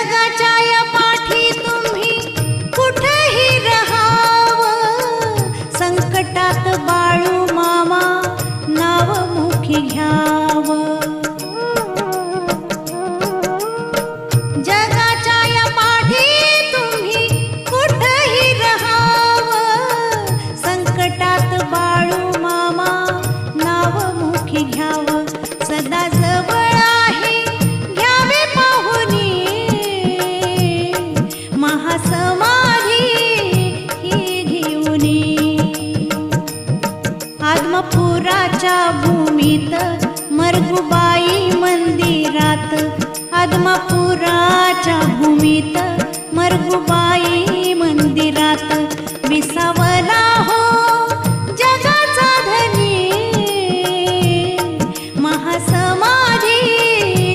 जगाच्या या पाठी तुम्ही कुठेही रहावं, संकटात बाळू मामा नाव मुखी घ्यावं. जगाच्या या पाठी तुम्ही कुठेही रहावं, संकटात बाळू मामा नाव मुखी घ्यावं. सदा जवळ आहे घ्यावे पाहुनी, महासमाधी ही घेऊनी. आदमापुराच्या भूमीत मरगुबाई मंदिरात, आदमापुराच्या भूमीत मरगुबाई